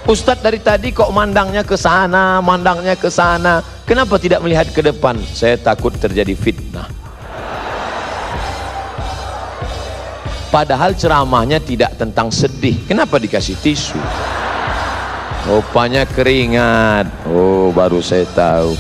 Ustadz dari tadi kok mandangnya ke sana, mandangnya ke sana. Kenapa tidak melihat ke depan? Saya takut terjadi fitnah. Padahal ceramahnya tidak tentang sedih. Kenapa dikasih tisu? Rupanya keringat. Oh, baru saya tahu.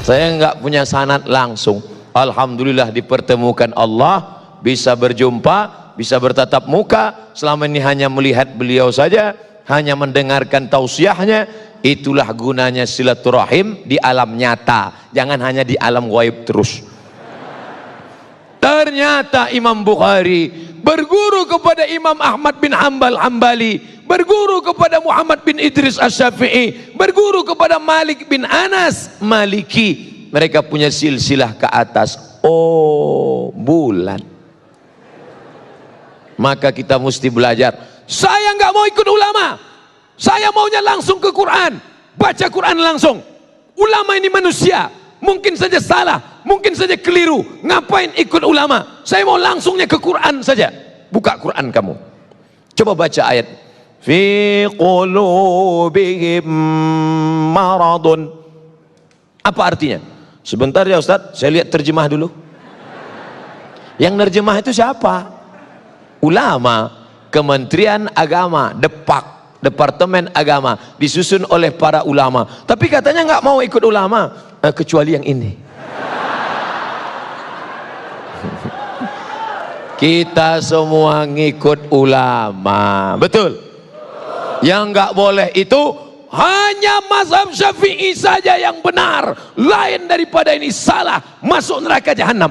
Saya nggak punya sanad langsung. Alhamdulillah dipertemukan Allah, bisa berjumpa, bisa bertatap muka. Selama ini hanya melihat beliau saja, hanya mendengarkan tausiahnya. Itulah gunanya silaturahim di alam nyata, jangan hanya di alam gaib terus. Ternyata Imam Bukhari berguru kepada Imam Ahmad bin Hanbal Hambali, berguru kepada Muhammad bin Idris Asy-Syafi'i, berguru kepada Malik bin Anas Maliki. Mereka punya silsilah ke atas. Oh, bulan. Maka kita mesti belajar. Saya nggak mau ikut ulama, saya maunya langsung ke Quran, baca Quran langsung. Ulama ini manusia, mungkin saja salah, mungkin saja keliru. Ngapain ikut ulama? Saya mau langsungnya ke Quran saja. Buka Quran kamu, coba baca ayat fi qulubihim maradun. Apa artinya? Sebentar ya Ustaz, saya lihat terjemah dulu. Yang nerjemah itu siapa? Ulama, Kementerian Agama, Depak, Departemen Agama, disusun oleh para ulama. Tapi katanya nggak mau ikut ulama, kecuali yang ini. Kita semua ngikut ulama, betul? Yang nggak boleh itu hanya mazhab Syafi'i saja yang benar, lain daripada ini salah, masuk neraka jahanam.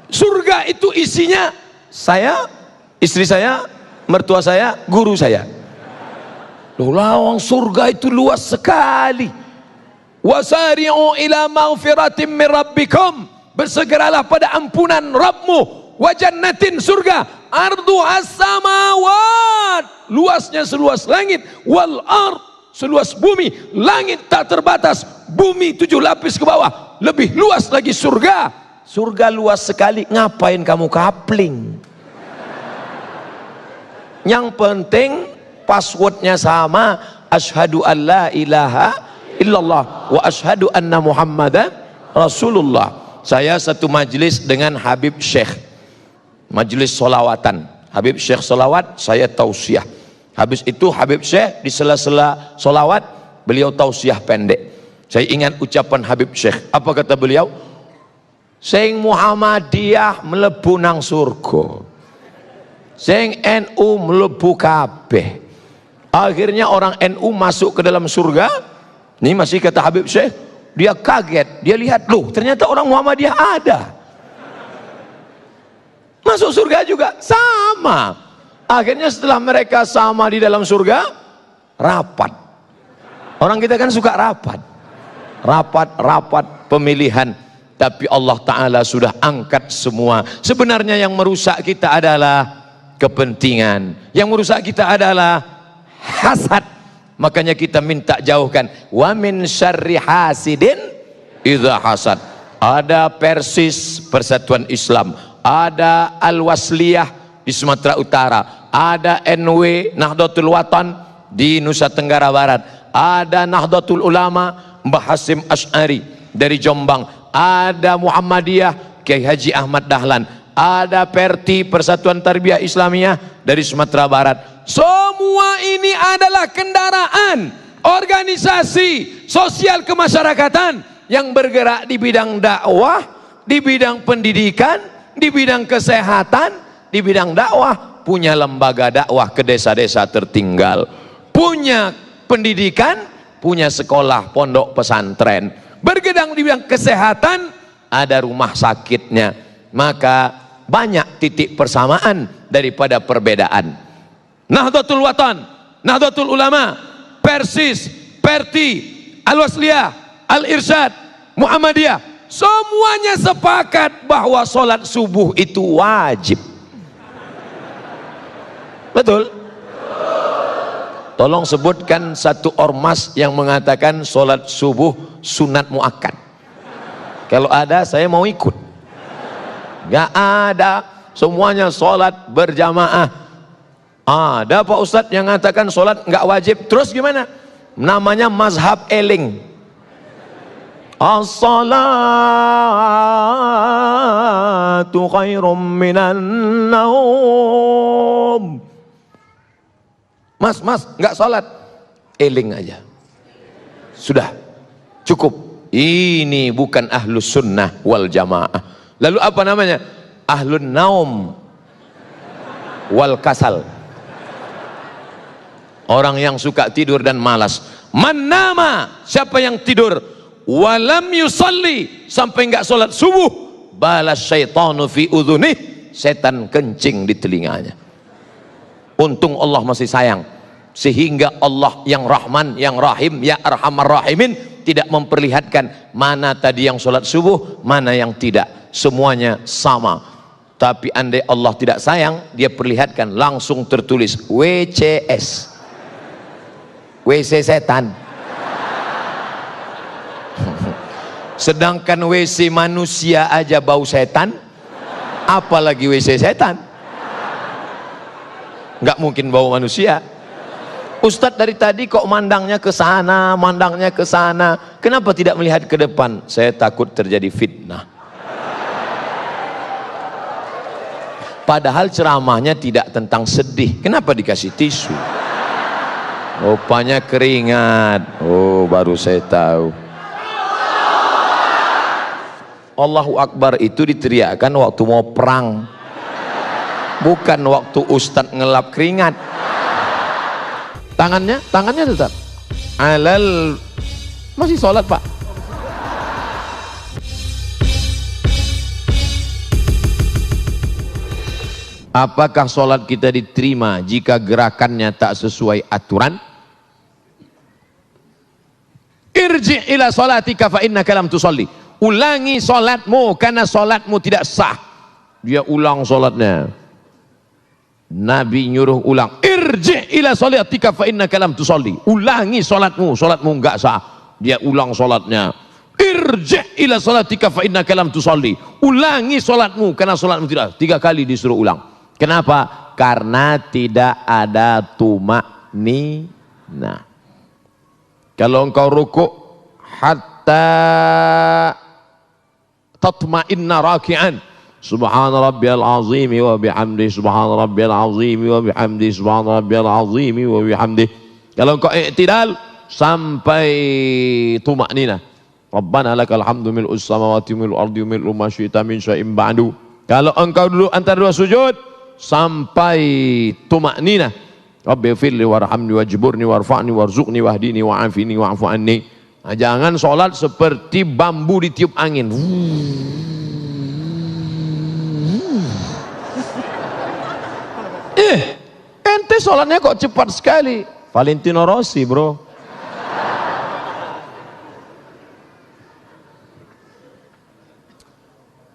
Surga itu isinya saya, istri saya, mertua saya, guru saya. Loh, lawang surga itu luas sekali. Wasari'u ila maghfiratin min rabbikum, bersegeralah pada ampunan Rabbmu. Wa jannatin, surga, ardu as-samawat, luasnya seluas langit, wal ard, seluas bumi. Langit tak terbatas, bumi 7 lapis ke bawah, lebih luas lagi surga. Surga luas sekali, ngapain kamu kapling? Yang penting passwordnya sama, asyhadu an la ilaha illallah wa asyhadu anna muhammadan rasulullah. Saya satu majlis dengan Habib Syekh, majlis solawatan. Habib Syekh solawat, saya tausiah. Habis itu Habib Syekh di sela-sela solawat, beliau tausiah pendek. Saya ingat ucapan Habib Syekh. Apa kata beliau? Sing Muhammadiyah mlebu nang surga, sing NU mlebu kabeh. Akhirnya orang NU masuk ke dalam surga. Ini masih kata Habib Syekh, dia kaget, dia lihat, loh ternyata orang Muhammadiyah ada, masuk surga juga, sama. Akhirnya setelah mereka sama di dalam surga, rapat. Orang kita kan suka rapat, rapat pemilihan. Tapi Allah Ta'ala sudah angkat semua. Sebenarnya yang merusak kita adalah kepentingan, yang merusak kita adalah hasad. Makanya kita minta jauhkan, wa min syarri hasidin idza hasad. Ada Persis, Persatuan Islam, ada Al-Wasliyah di Sumatera Utara, ada NW Nahdlatul Watan di Nusa Tenggara Barat, ada Nahdlatul Ulama Mbah Hasyim Asy'ari dari Jombang, ada Muhammadiyah Kiai Haji Ahmad Dahlan, ada Perti, Persatuan Tarbiyah Islamiyah dari Sumatera Barat. Semua ini adalah kendaraan organisasi sosial kemasyarakatan yang bergerak di bidang dakwah, di bidang pendidikan, di bidang kesehatan, di bidang dakwah. Punya lembaga dakwah ke desa-desa tertinggal, punya pendidikan, punya sekolah pondok pesantren, bergedang di bidang kesehatan, ada rumah sakitnya. Maka banyak titik persamaan daripada perbedaan. Nahdlatul Watan, Nahdlatul Ulama, Persis, Perti, Al-Wasliyah, Al-Irsyad, Muhammadiyah, semuanya sepakat bahwa sholat subuh itu wajib. Betul? Tolong sebutkan satu ormas yang mengatakan sholat subuh sunat muakkad. Kalau ada, saya mau ikut. Gak ada, semuanya sholat berjamaah. Ada Pak Ustadz yang mengatakan sholat nggak wajib. Terus gimana? Namanya mazhab eling. As-salatu khairum minan naum. Mas, nggak sholat, eling aja. Sudah, cukup. Ini bukan ahlus sunnah wal jamaah. Lalu apa namanya? Ahlun naum wal kasal. Orang yang suka tidur dan malas. Man nama, siapa yang tidur walam yusalli, sampai enggak sholat subuh, balas syaitanu fi udhunih, setan kencing di telinganya. Untung Allah masih sayang, sehingga Allah yang Rahman, yang Rahim, ya Arhamar Rahimin tidak memperlihatkan mana tadi yang sholat subuh, mana yang tidak, semuanya sama. Tapi andai Allah tidak sayang, dia perlihatkan langsung tertulis WCS, WC setan. Sedangkan WC manusia aja bau setan, apalagi WC setan. Nggak mungkin bau manusia. Ustadz dari tadi kok mandangnya ke sana, mandangnya ke sana. Kenapa tidak melihat ke depan? Saya takut terjadi fitnah. Padahal ceramahnya tidak tentang sedih. Kenapa dikasih tisu? Rupanya keringat. Oh, baru saya tahu. Allahu Akbar itu diteriakkan waktu mau perang, bukan waktu Ustadz ngelap keringat. Tangannya tetap alal. Masih sholat Pak. Apakah sholat kita diterima jika gerakannya tak sesuai aturan? Irji ila sholatika fa innaka lam tusalli. Ulangi sholatmu karena sholatmu tidak sah. Dia ulang sholatnya. Nabi nyuruh ulang. Irji ila sholatika fa innaka lam tusalli. Ulangi sholatmu, sholatmu enggak sah. Dia ulang sholatnya. Irji ila sholatika fa innaka lam tusalli. Ulangi sholatmu karena sholatmu tidak. 3 kali disuruh ulang. Kenapa? Karena tidak ada tumakninah. Kalau engkau rukuk hatta tatma'inna raki'an, subhana rabbiyal azim wa bihamdi, subhana rabbiyal azim wa bihamdi, subhana rabbiyal azim wa bihamdi. Kalau engkau i'tidal sampai tumakninah, rabbana lakal hamdu mil'us samawati mil'ul ardi mil'u ma syi'ta min syai'in ba'du. Kalau engkau duduk antara 2 sujud sampai tumakninah, rabbi firli warhamni wajburni warfa'ni warzuqni wahdini wa'afini wa'fu anni. Nah, jangan sholat seperti bambu ditiup angin. Ente sholatnya kok cepat sekali. Valentino Rossi bro.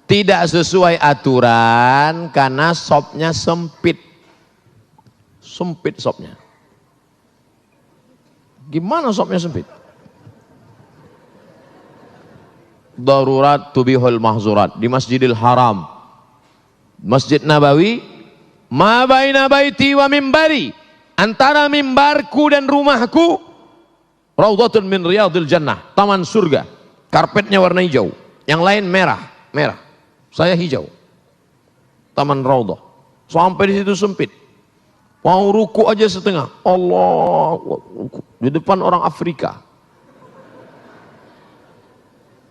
Tidak sesuai aturan karena sopnya sempit. Sempit sopnya. Gimana sopnya sempit? Darurat tubihul mahzurat. Di Masjidil Haram, Masjid Nabawi, ma baina baiti wa mimbari, antara mimbarku dan rumahku, raudhatun min riyadil jannah, taman surga. Karpetnya warna hijau, yang lain merah. Saya hijau. Taman raudhah. Sampai di situ sempit. Mau ruku aja setengah. Allah, di depan orang Afrika.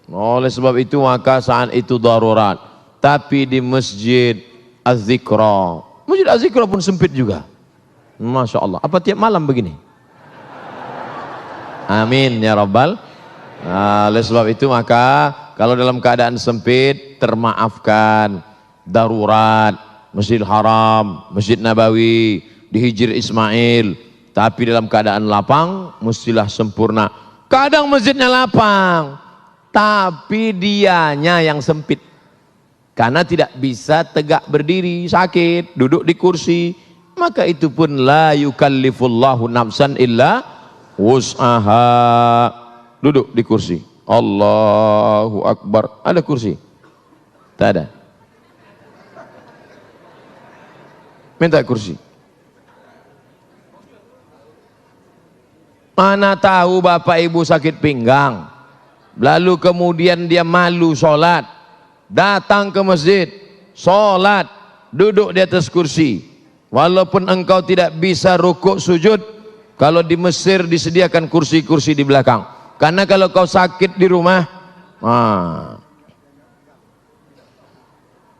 Oleh sebab itu maka saat itu darurat. Tapi di Masjid Az-Zikra, Masjid Az-Zikra pun sempit juga. Masya Allah. Apa tiap malam begini? Amin ya Rabbal. Oleh sebab itu maka kalau dalam keadaan sempit termaafkan. Darurat, Masjidil Haram, Masjid Nabawi, di Hijr Ismail. Tapi dalam keadaan lapang mestilah sempurna. Kadang masjidnya lapang, tapi dianya yang sempit. Karena tidak bisa tegak berdiri, sakit, duduk di kursi. Maka itu pun la yukallifullahu nafsan illa wus'aha. Duduk di kursi. Allahu Akbar. Ada kursi? Tak ada. Minta kursi. Mana tahu bapak ibu sakit pinggang, lalu kemudian dia malu sholat, datang ke masjid, sholat, duduk di atas kursi. Walaupun engkau tidak bisa rukuk sujud, kalau di Mesir disediakan kursi-kursi di belakang. Karena kalau kau sakit di rumah,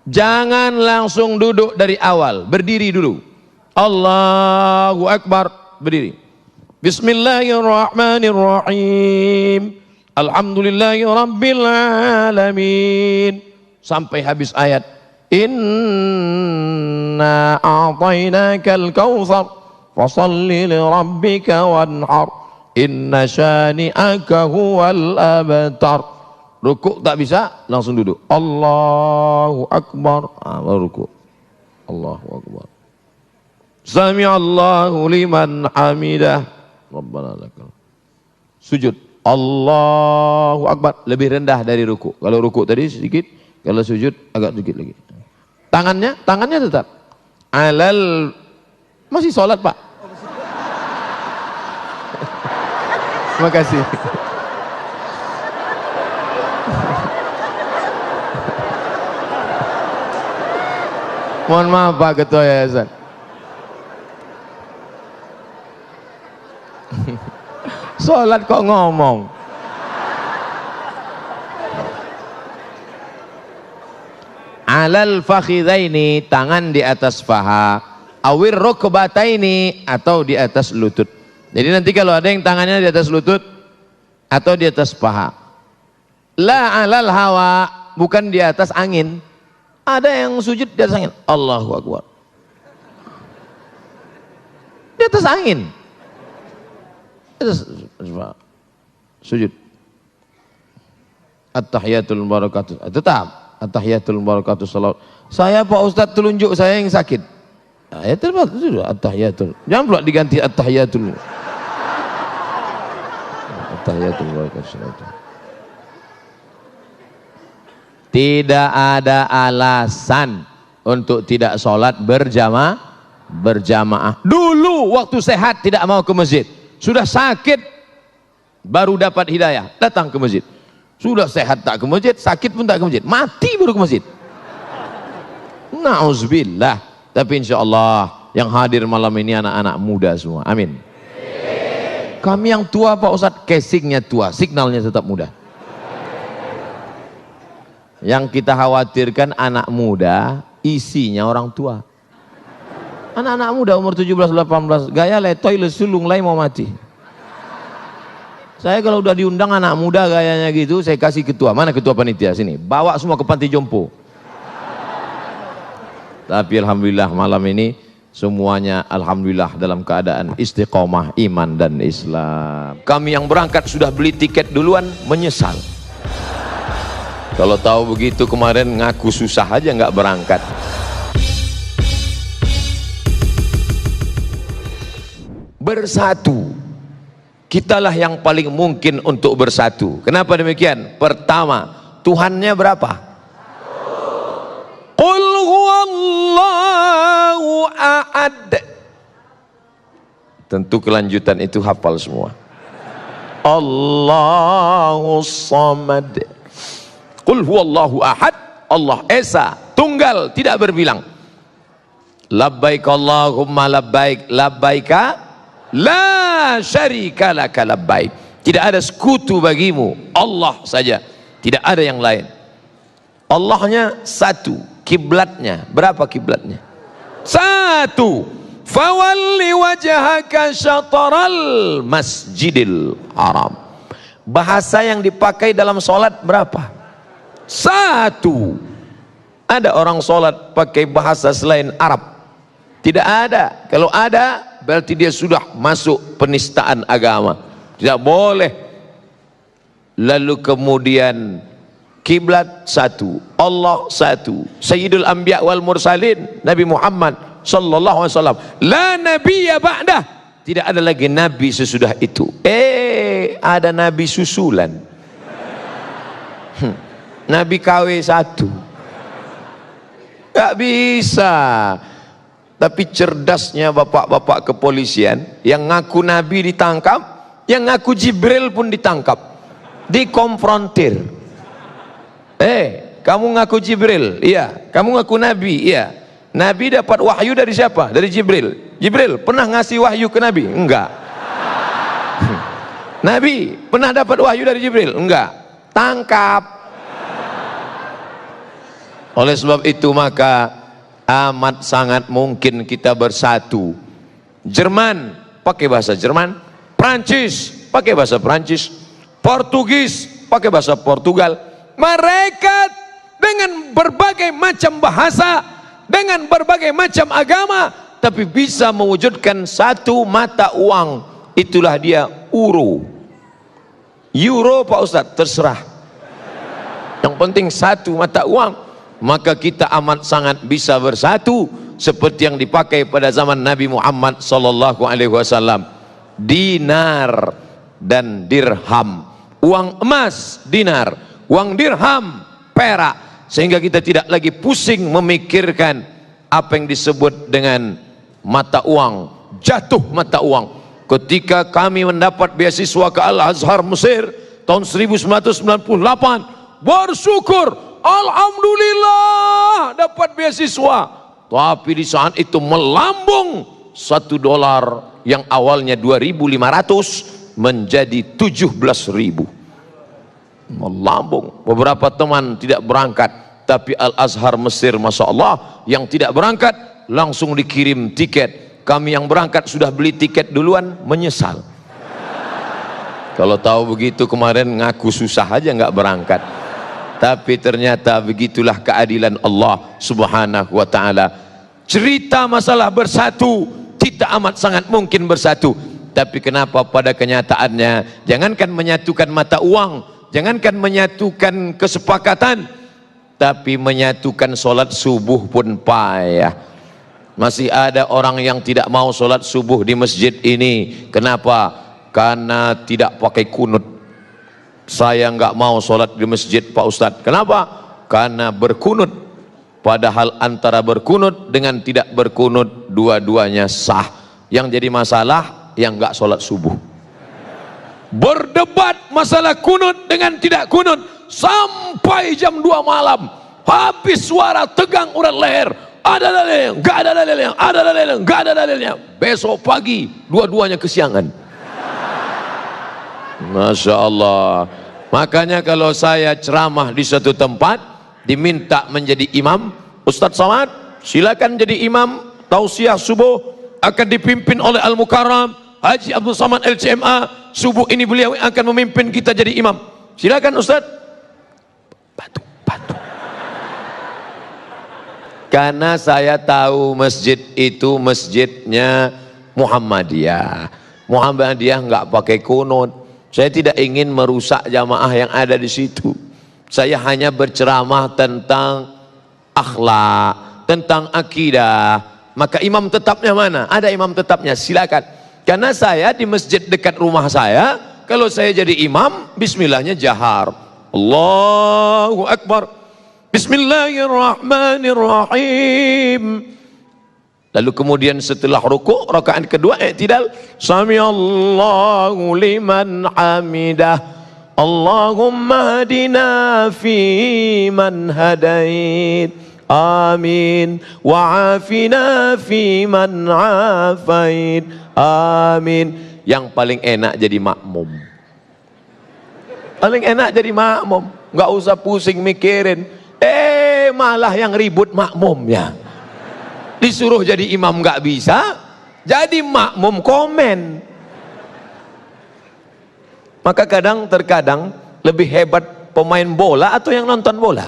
jangan langsung duduk dari awal, berdiri dulu. Allahu Akbar, berdiri. Bismillahirrahmanirrahim. Alhamdulillahi Rabbil Alamin. Sampai habis ayat. Inna a'tainakal kautsar fasalli li rabbika wanhar. Inna syani'aka huwal abtar. Rukuk tak bisa, langsung duduk. Allahu Akbar. Baru rukuk. Allahu Akbar. Sami'allahu liman hamidah. Rabbana lakal. Sujud. Allahu Akbar. Lebih rendah dari rukuk. Kalau rukuk tadi sedikit, kalau sujud agak sedikit lagi. Tangannya tetap. Masih sholat Pak? Terima kasih. Mohon maaf Pak Ketua Yayasan. Sholat kok ngomong. Alal fakhidaini, tangan di atas paha. Awir rukbataini, atau di atas lutut. Jadi nanti kalau ada yang tangannya di atas lutut atau di atas paha. La alal hawa, bukan di atas angin. Ada yang sujud di atas angin. Allahu Akbar. Di atas angin. Sujud. At-tahiyatul barakatuh. Tetap. At-tahiyatul barakatuh salawat. Saya Pak Ustadz telunjuk saya yang sakit. Ayatul barakatuh. At-tahiyatul. Jangan pula diganti at-tahiyatul. At-tahiyatul barakatuh salawat. Tidak ada alasan untuk tidak sholat berjamaah. Dulu waktu sehat tidak mau ke masjid. Sudah sakit baru dapat hidayah, datang ke masjid. Sudah sehat tak ke masjid, sakit pun tak ke masjid, mati baru ke masjid. Na'udzubillah. Tapi insya Allah yang hadir malam ini anak-anak muda semua. Amin. Kami yang tua Pak Ustadz, casingnya tua, signalnya tetap muda. Yang kita khawatirkan anak muda, isinya orang tua. Anak-anak muda umur 17-18, gaya letoy lesulung lain mau mati. Saya kalau udah diundang anak muda gayanya gitu, saya kasih ketua. Mana ketua panitia? Sini, bawa semua ke panti jompo. Tapi alhamdulillah malam ini semuanya alhamdulillah dalam keadaan istiqomah iman dan Islam. Kami yang berangkat sudah beli tiket duluan, menyesal. Kalau tahu begitu kemarin ngaku susah aja nggak berangkat. Bersatu, kitalah yang paling mungkin untuk bersatu. Kenapa demikian? Pertama, Tuhannya berapa? Qul huwallahu ahad. Tentu kelanjutan itu hafal semua. Allahus samad. Qul huwallahu ahad, Allah Esa, tunggal, tidak berbilang. Labbaik Allahumma labbaik, labbaika la syarika laka labbaik. Tidak ada sekutu bagimu, Allah saja, tidak ada yang lain. Allahnya satu, kiblatnya berapa kiblatnya? Satu. Fawalli wajhaka syatral masjidil haram. Bahasa yang dipakai dalam sholat berapa? Satu. Ada orang sholat pakai bahasa selain Arab? Tidak ada. Kalau ada berarti dia sudah masuk penistaan agama. Tidak boleh. Lalu kemudian kiblat satu, Allah satu, Sayyidul Anbiya wal Mursalin, Nabi Muhammad sallallahu alaihi wasallam. La nabiyya ba'dah. Tidak ada lagi nabi sesudah itu. Ada nabi susulan. Nabi KW 1 gak bisa. Tapi cerdasnya bapak-bapak kepolisian yang ngaku nabi ditangkap, Yang ngaku Jibril pun ditangkap, dikonfrontir. Kamu ngaku Jibril? Iya. Kamu ngaku Nabi? Iya. Nabi dapat wahyu dari siapa? Dari Jibril. Jibril pernah ngasih wahyu ke Nabi? Enggak. Nabi pernah dapat wahyu dari Jibril? Enggak. Tangkap. Oleh sebab itu maka amat sangat mungkin kita bersatu. Jerman pakai bahasa Jerman, Prancis pakai bahasa Prancis, Portugis pakai bahasa Portugal. Mereka dengan berbagai macam bahasa, dengan berbagai macam agama, tapi bisa mewujudkan satu mata uang. Itulah dia euro. Euro Pak Ustadz, terserah. Yang penting satu mata uang. Maka kita amat sangat bisa bersatu seperti yang dipakai pada zaman Nabi Muhammad sallallahu alaihi wasallam. Dinar dan dirham. Uang emas dinar, uang dirham perak, sehingga kita tidak lagi pusing memikirkan apa yang disebut dengan mata uang, jatuh mata uang. Ketika kami mendapat beasiswa ke Al-Azhar Mesir tahun 1998, bersyukur, alhamdulillah dapat beasiswa. Tapi di saat itu melambung $1 yang awalnya 2.500 menjadi 17.000. Melambung. Beberapa teman tidak berangkat, tapi Al-Azhar Mesir Masya Allah yang tidak berangkat langsung dikirim tiket. Kami yang berangkat sudah beli tiket duluan, menyesal. Kalau tahu begitu kemarin ngaku susah aja nggak berangkat. Tapi ternyata begitulah keadilan Allah subhanahu wa ta'ala. Cerita masalah bersatu, kita amat sangat mungkin bersatu. Tapi kenapa pada kenyataannya, jangankan menyatukan mata uang, jangankan menyatukan kesepakatan, tapi menyatukan sholat subuh pun payah. Masih ada orang yang tidak mau sholat subuh di masjid ini. Kenapa? Karena tidak pakai kunut. Saya nggak mau sholat di masjid Pak Ustadz. Kenapa? Karena berkunut. Padahal antara berkunut dengan tidak berkunut dua-duanya sah. Yang jadi masalah yang nggak sholat subuh. Berdebat masalah kunut dengan tidak kunut sampai jam 2 malam. Habis suara tegang urat leher. Ada dalilnya, nggak ada dalilnya, ada dalilnya, nggak ada dalilnya. Besok pagi dua-duanya kesiangan. Masya Allah. Makanya kalau saya ceramah di suatu tempat diminta menjadi imam, Ustadz Somad silakan jadi imam. Tausiah subuh akan dipimpin oleh Al-Mukarram Haji Abdul Somad LCMA. Subuh ini beliau akan memimpin kita jadi imam. Silakan Ustadz. Batu. Karena saya tahu masjid itu masjidnya Muhammadiyah. Muhammadiyah nggak pakai kunut. Saya tidak ingin merusak jamaah yang ada di situ. Saya hanya berceramah tentang akhlak, tentang akidah. Maka imam tetapnya mana? Ada imam tetapnya, silakan. Karena saya di masjid dekat rumah saya, kalau saya jadi imam, bismillahnya jahar. Allahu Akbar. Bismillahirrahmanirrahim. Lalu kemudian setelah rukuk, rakaat kedua i'tidal, samiallahu liman hamidah, Allahumma hadina fi man hadait, amin, wa afina fi man afait, amin. Yang paling enak jadi makmum. Paling enak jadi makmum, nggak usah pusing mikirin. Malah yang ribut makmumnya. Disuruh jadi imam nggak bisa, jadi makmum komen. Maka terkadang lebih hebat pemain bola atau yang nonton bola?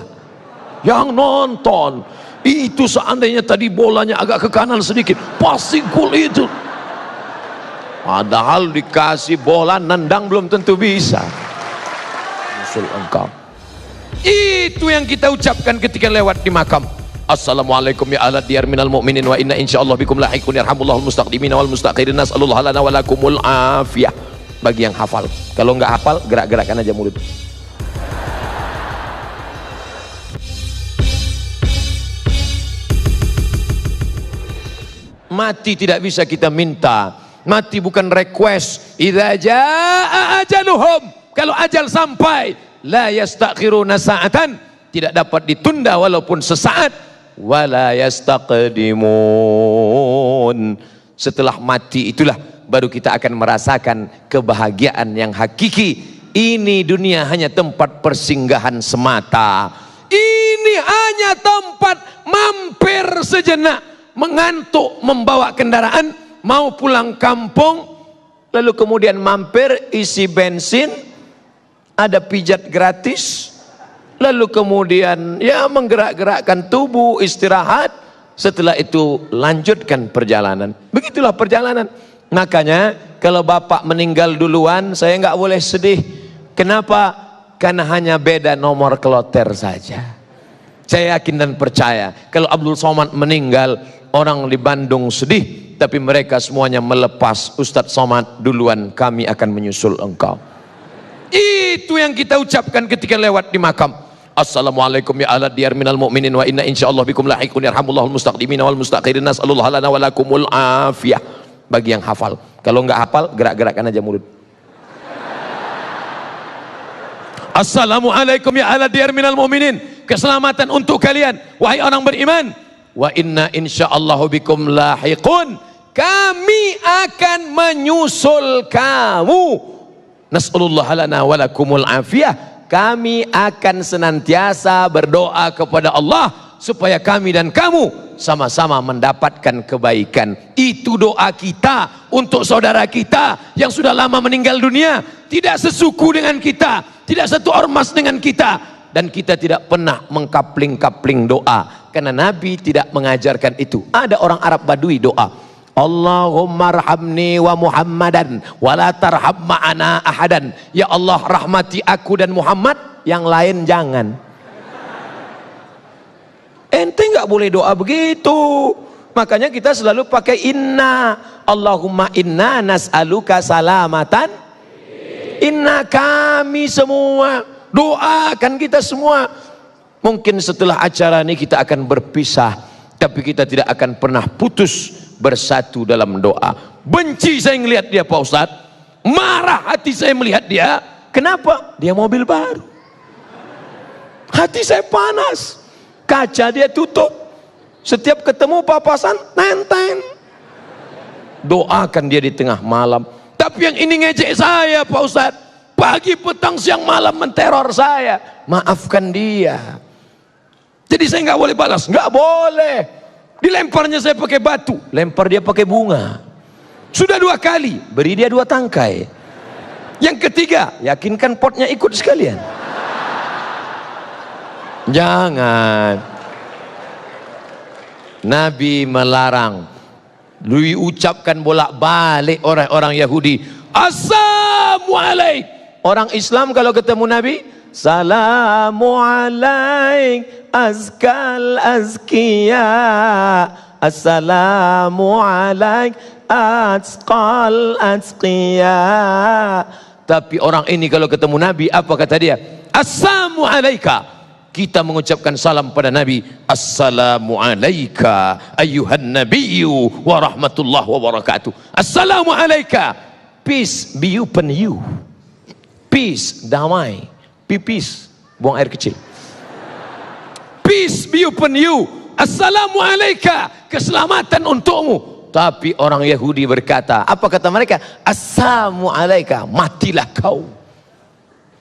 Yang nonton. Itu seandainya tadi bolanya agak ke kanan sedikit, pasti gol itu. Padahal dikasih bola nendang belum tentu bisa. Musul engkau. Itu yang kita ucapkan ketika lewat di makam. Assalamualaikum ya ahla diyar minal mu'minin wa inna insyaallah bikum lahiqun yarhamullahul mustaqdimina wal mustakhirin nas'alullah lana wa lakumul afiyah. Bagi yang hafal. Kalau nggak hafal, gerak-gerakan aja mulut. Mati tidak bisa kita minta, Mati bukan request. Idza jaa ajaluhum, kalau ajal sampai, la yastakhiruna sa'atan, tidak dapat ditunda walaupun sesaat, wala yastaqdimun. Setelah mati itulah baru kita akan merasakan kebahagiaan yang hakiki. Ini dunia hanya tempat persinggahan semata. Ini hanya tempat mampir sejenak, mengantuk, membawa kendaraan, mau pulang kampung, lalu kemudian mampir isi bensin, ada pijat gratis, lalu kemudian ya menggerak-gerakkan tubuh, istirahat, setelah itu lanjutkan perjalanan. Begitulah perjalanan. Makanya kalau bapak meninggal duluan, saya nggak boleh sedih. Kenapa? Karena hanya beda nomor kloter saja. Saya yakin dan percaya kalau Abdul Somad meninggal, orang di Bandung sedih, tapi mereka semuanya melepas. Ustadz Somad duluan, kami akan menyusul engkau. Itu yang kita ucapkan ketika lewat di makam. Assalamualaikum ya ahla diyar minal mu'minin wa inna insyaallah bikum lahiqun yarhamullahul mustaqdimina wal mustaqirin nas'alullah lana wa lakumul afiyah. Bagi yang hafal. Kalau enggak hafal, gerak-gerakkan aja mulut. Assalamualaikum ya ahla diyar minal mu'minin. Keselamatan untuk kalian wahai orang beriman. Wa inna insyaallah bikum lahiqun, kami akan menyusul kamu. Nas'alullah lana wa lakumul afiyah. Kami akan senantiasa berdoa kepada Allah supaya kami dan kamu sama-sama mendapatkan kebaikan. Itu doa kita untuk saudara kita yang sudah lama meninggal dunia, tidak sesuku dengan kita, tidak satu ormas dengan kita, dan kita tidak pernah mengkapling-kapling doa karena Nabi tidak mengajarkan itu. Ada orang Arab Badui doa, Allahumma arhamni wa Muhammadan wa la tarham ma'ana ahadan. Ya Allah, rahmati aku dan Muhammad, yang lain jangan. Ente nggak boleh doa begitu. Makanya kita selalu pakai inna. Allahumma inna nas'aluka salamatan. Inna, kami semua. Doakan kita semua. Mungkin setelah acara ini kita akan berpisah, tapi kita tidak akan pernah putus bersatu dalam doa. Benci saya melihat dia Pak Ustadz, marah hati saya melihat dia. Kenapa? Dia mobil baru, hati saya panas, kaca dia tutup, setiap ketemu papasan nenteng. Doakan dia di tengah malam. Tapi yang ini ngejek saya Pak Ustadz, pagi petang siang malam menteror saya. Maafkan dia. Jadi saya nggak boleh balas, nggak boleh. Dilemparnya saya pakai batu, lempar dia pakai bunga. Sudah 2 kali, beri dia 2 tangkai. Yang ketiga, yakinkan potnya ikut sekalian. Jangan. Nabi melarang. Diucapkan bolak-balik orang-orang Yahudi, Assalamualaikum. Orang Islam kalau ketemu Nabi, Salamu alaik azkal azkiya, Assalamu alaik azkal azkiya. Tapi orang ini kalau ketemu Nabi, apa kata dia? Assalamu alaika. Kita mengucapkan salam pada Nabi, Assalamu alaika ayyuhan nabiyyu wa rahmatullah wa barakatuh. Assalamu alaika, peace be upon you. Peace, damai. Pipis, buang air kecil. Peace be upon you. Assalamu alaika, keselamatan untukmu. Tapi orang Yahudi berkata, apa kata mereka? Assalamu alaika, matilah kau.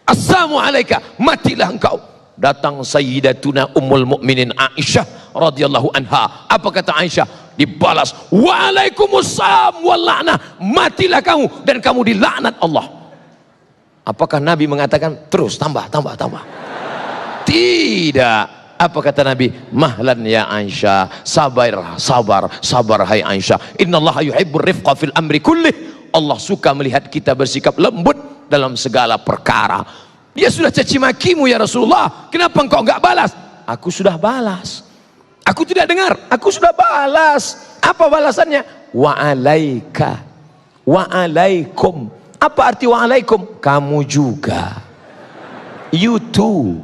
Assalamu alaika, matilah engkau. Datang Sayyidatuna Ummul Mukminin Aisyah radhiyallahu anha. Apa kata Aisyah? Dibalas, Waalaikumsalam wal la'nah, matilah kamu dan kamu dilaknat Allah. Apakah Nabi mengatakan terus tambah? Tidak. Apa kata Nabi? Mahlan ya Aisyah, sabar hai Aisyah. Innallaha yuhibbur rifqa fil amri kullih. Allah suka melihat kita bersikap lembut dalam segala perkara. Dia sudah caci makimu ya Rasulullah, kenapa engkau enggak balas? Aku sudah balas. Aku tidak dengar, aku sudah balas. Apa balasannya? Wa alaika, wa alaikum. Apa arti wa'alaikum? Kamu juga. You too.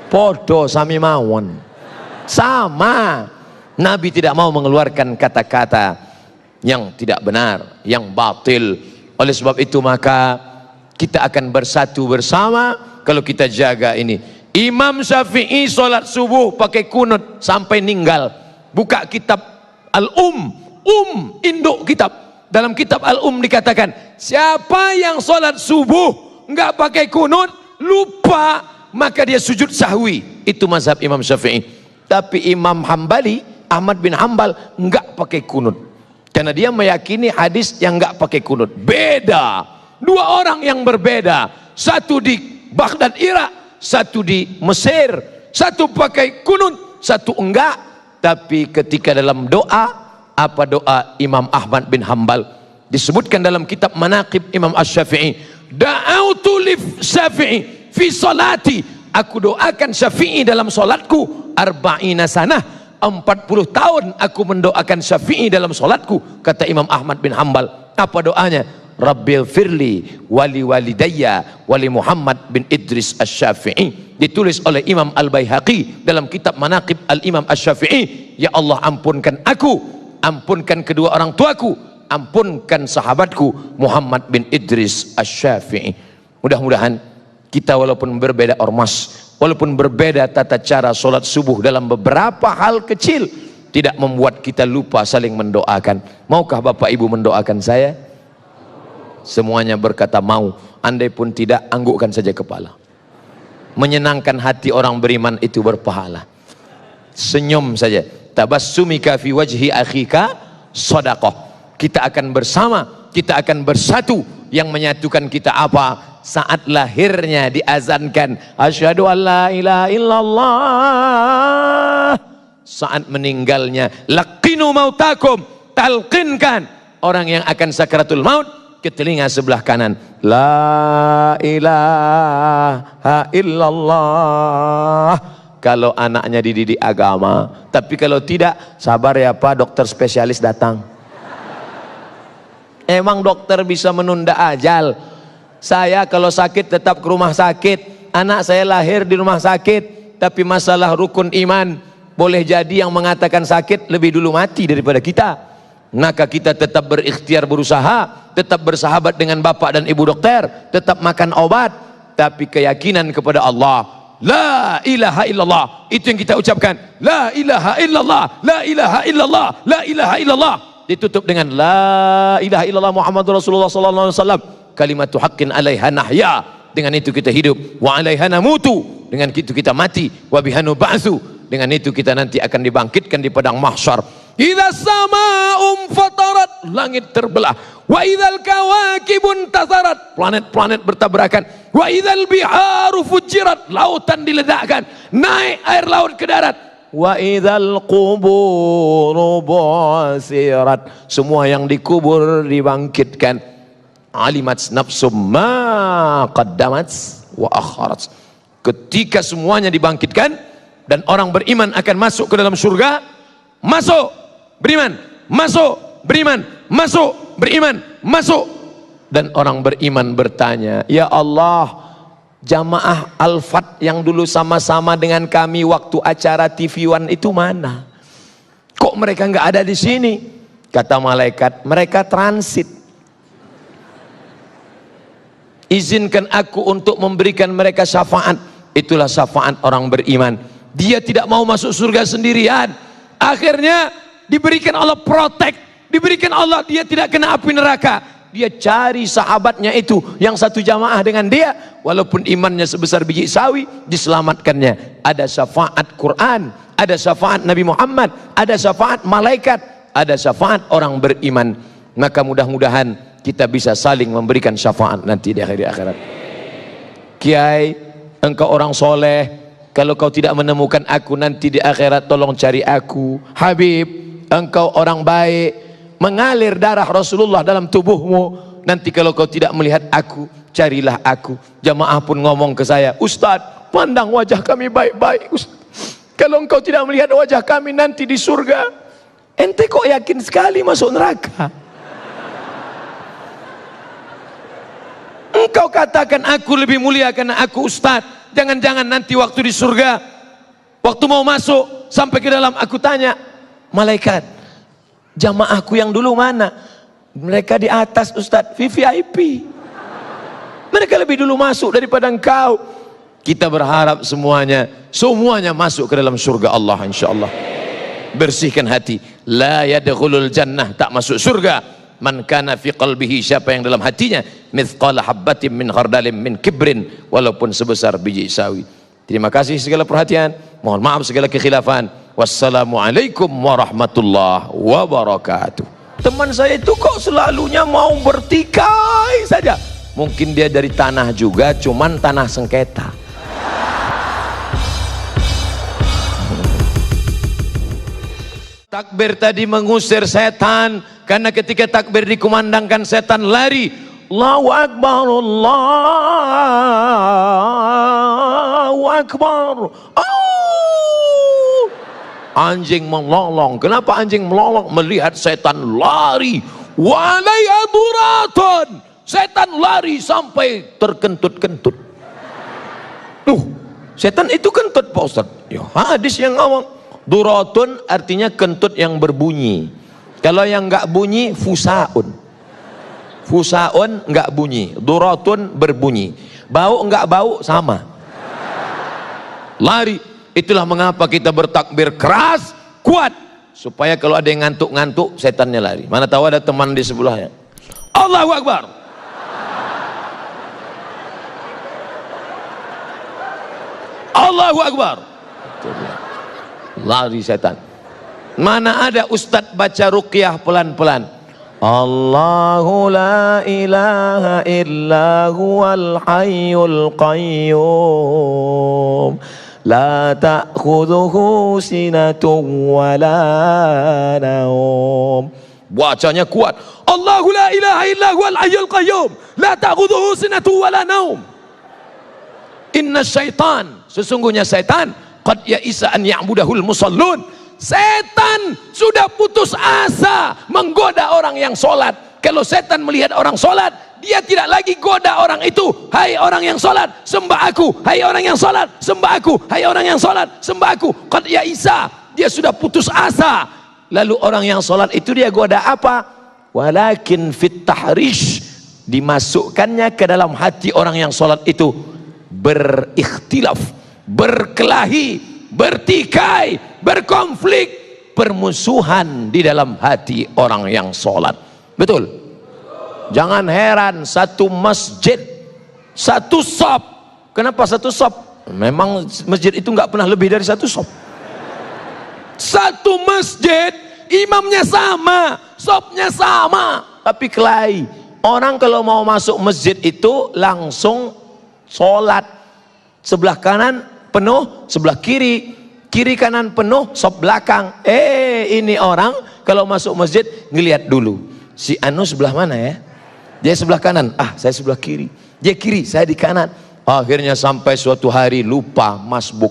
Podo sami mawon. Sama. Nabi tidak mau mengeluarkan kata-kata yang tidak benar, yang batil. Oleh sebab itu maka kita akan bersatu bersama kalau kita jaga ini. Imam Syafi'i solat subuh pakai kunut sampai ninggal. Buka kitab induk kitab. Dalam kitab dikatakan, siapa yang solat subuh nggak pakai kunut, lupa, maka dia sujud sahwi. Itu mazhab Imam Syafi'i. Tapi Imam Hambali, Ahmad bin Hambal, nggak pakai kunut. Karena dia meyakini hadis yang nggak pakai kunut. Beda. Dua orang yang berbeda. Satu di Baghdad Irak, satu di Mesir. Satu pakai kunut, satu enggak. Tapi ketika dalam doa, apa doa Imam Ahmad bin Hambal? Disebutkan dalam kitab Manaqib Imam Asy-Syafi'i. Da'autu li Syafi'i fi salati. Aku doakan Syafi'i dalam salatku 40 sanah. 40 tahun aku mendoakan Syafi'i dalam solatku, kata Imam Ahmad bin Hambal. Apa doanya? Rabbil firli wali walidayya wali Muhammad bin Idris Asy-Syafi'i. Ditulis oleh Imam Al-Baihaqi dalam kitab Manaqib Al-Imam Asy-Syafi'i. Ya Allah, ampunkan aku, ampunkan kedua orang tuaku, ampunkan sahabatku Muhammad bin Idris Asy-Syafi'i. Mudah-mudahan kita walaupun berbeda ormas, walaupun berbeda tata cara solat subuh dalam beberapa hal kecil, tidak membuat kita lupa saling mendoakan. Maukah Bapak Ibu mendoakan saya? Semuanya berkata mau. Andai pun tidak, anggukkan saja kepala. Menyenangkan hati orang beriman itu berpahala. Senyum saja. Tabassumika fi wajhi akhika shadaqah. Kita akan bersama, kita akan bersatu. Yang menyatukan kita apa? Saat lahirnya diazankan asyhadu an la ilaha illallah. Saat meninggalnya laqinu mautakum, talqinkan orang yang akan sakaratul maut ke telinga sebelah kanan, la ilaha illallah. Kalau anaknya dididik agama. Tapi kalau tidak, sabar ya Pak, dokter spesialis datang. Emang dokter bisa menunda ajal? Saya kalau sakit tetap ke rumah sakit. Anak saya lahir di rumah sakit. Tapi masalah rukun iman, boleh jadi yang mengatakan sakit lebih dulu mati daripada kita. Maka kita tetap berikhtiar berusaha, tetap bersahabat dengan bapak dan ibu dokter, tetap makan obat. Tapi keyakinan kepada Allah, la ilaha illallah, itu yang kita ucapkan. La ilaha illallah, la ilaha illallah, la ilaha illallah. Ditutup dengan la ilaha illallah Muhammadur Rasulullah sallallahu alaihi wasallam. Kalimatu haqqin 'alaiha nahya. Dengan itu kita hidup. Wa 'alaiha namutu. Dengan itu kita mati. Wa bihanu ba'tsu. Dengan itu kita nanti akan dibangkitkan di padang mahsyar. Idza sama'um fatarat, langit terbelah. Wa idzal kawakibun tasarat, planet-planet bertabrakan. Wa idzal biharu fujirat, lautan diledakkan. Naik air laut ke darat. Wa idzal quburu bu'sirat, semua yang dikubur dibangkitkan. Alimat nafsum ma qaddamat wa akharat. Ketika semuanya dibangkitkan dan orang beriman akan masuk ke dalam surga, masuk beriman, masuk beriman, masuk beriman, masuk. Dan orang beriman bertanya, ya Allah, jamaah Al-Fat yang dulu sama-sama dengan kami waktu acara TV One itu mana? Kok mereka nggak ada di sini? Kata malaikat, mereka transit. Izinkan aku untuk memberikan mereka syafaat. Itulah syafaat orang beriman. Dia tidak mau masuk surga sendirian. Akhirnya diberikan Allah protek, diberikan Allah dia tidak kena api neraka. Dia cari sahabatnya itu yang satu jamaah dengan dia, walaupun imannya sebesar biji sawi, diselamatkannya. Ada syafaat Quran, ada syafaat Nabi Muhammad, ada syafaat malaikat, ada syafaat orang beriman. Maka mudah-mudahan kita bisa saling memberikan syafaat nanti di akhirat. Kiai, engkau orang soleh, kalau kau tidak menemukan aku nanti di akhirat, tolong cari aku. Habib, engkau orang baik, mengalir darah Rasulullah dalam tubuhmu. Nanti kalau kau tidak melihat aku, carilah aku. Jamaah pun ngomong ke saya, Ustadz, pandang wajah kami baik-baik. Kalau engkau tidak melihat wajah kami nanti di surga, ente kok yakin sekali masuk neraka? Engkau katakan aku lebih mulia karena aku ustaz. Jangan-jangan nanti waktu di surga, waktu mau masuk sampai ke dalam, aku tanya malaikat, Jamaahku yang dulu mana? Mereka di atas Ustadz, VVIP. Mereka lebih dulu masuk daripada engkau. Kita berharap semuanya masuk ke dalam surga Allah insyaallah. Bersihkan hati. La yadkhulul jannah, tak masuk surga. Man kana fi qalbihi, siapa yang dalam hatinya mithqala habbatin min khardalin min kibrin, walaupun sebesar biji sawi. Terima kasih segala perhatian. Mohon maaf segala kekhilafan. Wassalamualaikum warahmatullahi wabarakatuh. Teman saya itu kok selalunya mau bertikai saja. Mungkin dia dari tanah juga, cuman tanah sengketa. Takbir tadi mengusir setan, karena ketika takbir dikumandangkan setan lari. Allahu Akbar, Allahu Akbar. Anjing melolong. Kenapa anjing melolong? Melihat setan lari. Walai aduratun. Setan lari sampai terkentut-kentut. Setan itu kentut Pak Ustaz. Ya, hadis yang ngomong. Duratun artinya kentut yang berbunyi. Kalau yang enggak bunyi, fusaun. Fusaun enggak bunyi. Duratun berbunyi. Bau enggak bau, sama. Lari. Itulah mengapa kita bertakbir keras, kuat, supaya kalau ada yang ngantuk-ngantuk, setannya lari. Mana tahu ada teman di sebelahnya. Allahu Akbar. Allahu Akbar. Lari setan. Mana ada ustadz baca ruqyah pelan-pelan. Allahu la ilaha illa huwal hayyul qayyum. La ta'khudhuhu sinatun wa la naum. Bacanya kuat. Allahu la ilaha illa huwal hayyul qayyum. La ta'khudhuhu sinatun wa la naum. Inna syaitan, sesungguhnya syaitan, qad ya'isa an ya'budahul musallun. Setan sudah putus asa menggoda orang yang sholat. Kalau setan melihat orang sholat, dia tidak lagi goda orang itu. Hai orang yang sholat, sembah aku. Hai orang yang sholat, sembah aku. Hai orang yang sholat, sembah aku. Qad ya'isa, dia sudah putus asa. Lalu orang yang sholat itu dia goda apa? Walakin fit tahrish, dimasukkannya ke dalam hati orang yang sholat itu berikhtilaf, berkelahi, bertikai, berkonflik, permusuhan di dalam hati orang yang sholat. Betul? Jangan heran, satu masjid, satu shop. Kenapa satu shop? Memang masjid itu nggak pernah lebih dari satu shop. Satu masjid, imamnya sama, shopnya sama, tapi kelahi. Orang kalau mau masuk masjid itu langsung sholat. Sebelah kanan penuh, sebelah kiri, kiri kanan penuh, shop belakang. Ini orang kalau masuk masjid ngelihat dulu, si Anu sebelah mana ya? Dia sebelah kanan, saya sebelah kiri. Dia kiri, saya di kanan. Akhirnya sampai suatu hari lupa masbuk,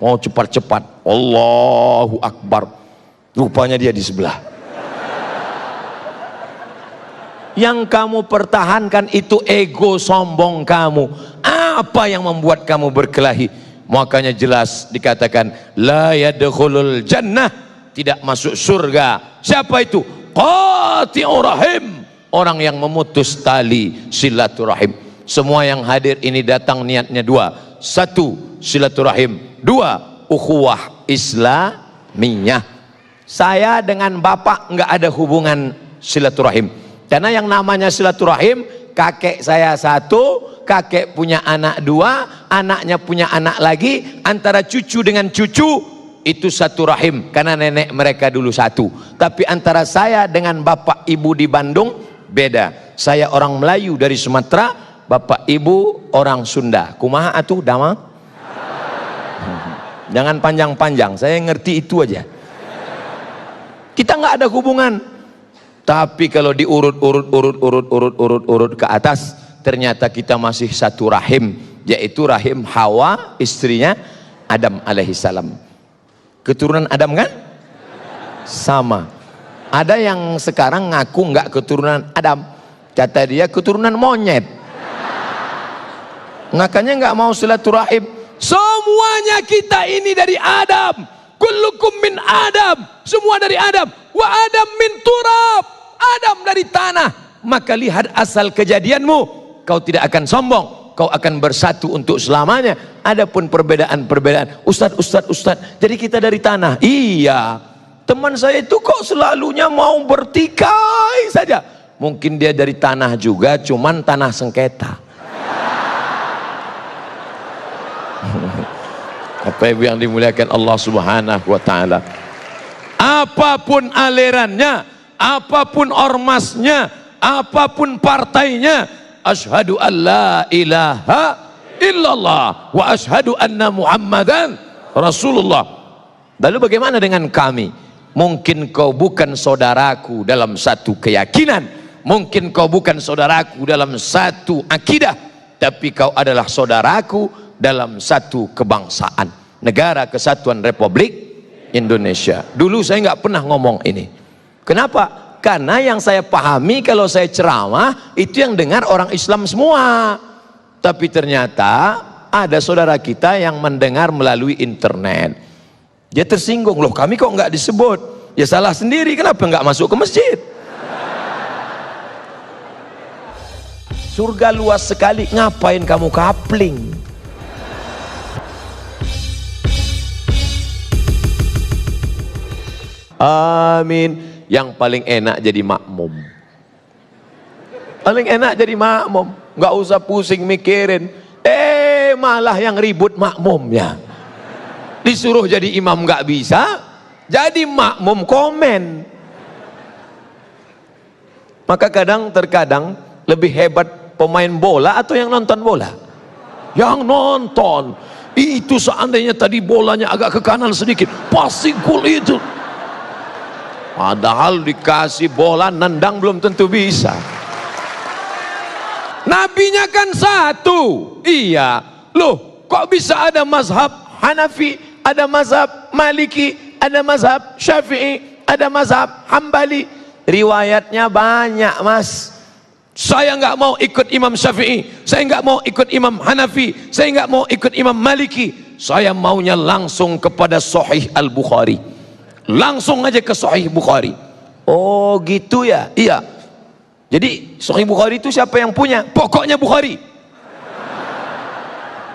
mau cepat-cepat, Allahu Akbar, rupanya dia di sebelah. Yang kamu pertahankan itu ego sombong kamu. Apa yang membuat kamu berkelahi? Makanya jelas dikatakan la yadkhulul jannah, tidak masuk surga. Siapa itu? Qati'ur rahim, orang yang memutus tali silaturahim. Semua yang hadir ini datang niatnya dua. Satu, silaturahim. Dua, ukhuwah islamiyah. Saya dengan bapak nggak ada hubungan silaturahim. Karena yang namanya silaturahim, kakek saya satu, kakek punya anak dua, anaknya punya anak lagi, antara cucu dengan cucu itu satu rahim, karena nenek mereka dulu satu. Tapi antara saya dengan bapak ibu di Bandung beda. Saya orang Melayu dari Sumatera, bapak ibu orang Sunda. Kumaha atuh dama? Jangan panjang-panjang, saya ngerti itu aja. Kita nggak ada hubungan. Tapi kalau diurut ke atas, ternyata kita masih satu rahim, yaitu rahim Hawa, istrinya Adam alaihissalam. Keturunan Adam kan? Sama. Ada yang sekarang ngaku nggak keturunan Adam, kata dia keturunan monyet. Makanya nggak mau silaturahim. Semuanya kita ini dari Adam. Kullukum min Adam, semua dari Adam. wa Adam min turab, Adam dari tanah. Maka lihat asal kejadianmu, kau tidak akan sombong, kau akan bersatu untuk selamanya. Adapun perbedaan-perbedaan, Ustaz, jadi kita dari tanah. Iya, teman saya itu kok selalunya mau bertikai saja. Mungkin dia dari tanah juga, cuman tanah sengketa. Apa yang dimuliakan Allah Subhanahu wa taala. Apapun alirannya, apapun ormasnya, apapun partainya, asyhadu an la ilaha illallah wa asyhadu anna Muhammadan Rasulullah. Lalu bagaimana dengan kami? Mungkin kau bukan saudaraku dalam satu keyakinan, mungkin kau bukan saudaraku dalam satu akidah, tapi kau adalah saudaraku dalam satu kebangsaan, Negara Kesatuan Republik Indonesia. Dulu saya nggak pernah ngomong ini. Kenapa? Karena yang saya pahami kalau saya ceramah itu yang dengar orang Islam semua. Tapi ternyata ada saudara kita yang mendengar melalui internet. Dia tersinggung, loh kami kok nggak disebut? Ya salah sendiri, kenapa nggak masuk ke masjid? Surga luas sekali, ngapain kamu kapling? Amin. Yang paling enak jadi makmum. Paling enak jadi makmum, nggak usah pusing mikirin. Malah yang ribut makmumnya. Disuruh jadi imam nggak bisa, jadi makmum komen. Maka terkadang lebih hebat pemain bola atau yang nonton bola? Yang nonton. Itu seandainya tadi bolanya agak ke kanan sedikit, pasti gol itu. Padahal dikasih bola nendang belum tentu bisa. Nabinya kan satu. Iya. Loh, kok bisa ada mazhab Hanafi, ada mazhab Maliki, ada mazhab Syafi'i, ada mazhab Hambali? Riwayatnya banyak, Mas. Saya nggak mau ikut Imam Syafi'i, saya nggak mau ikut Imam Hanafi, saya nggak mau ikut Imam Maliki. Saya maunya langsung kepada Sahih Al-Bukhari. Langsung aja ke Sahih Bukhari. Oh gitu ya? Iya. Jadi Sahih Bukhari itu siapa yang punya? Pokoknya Bukhari.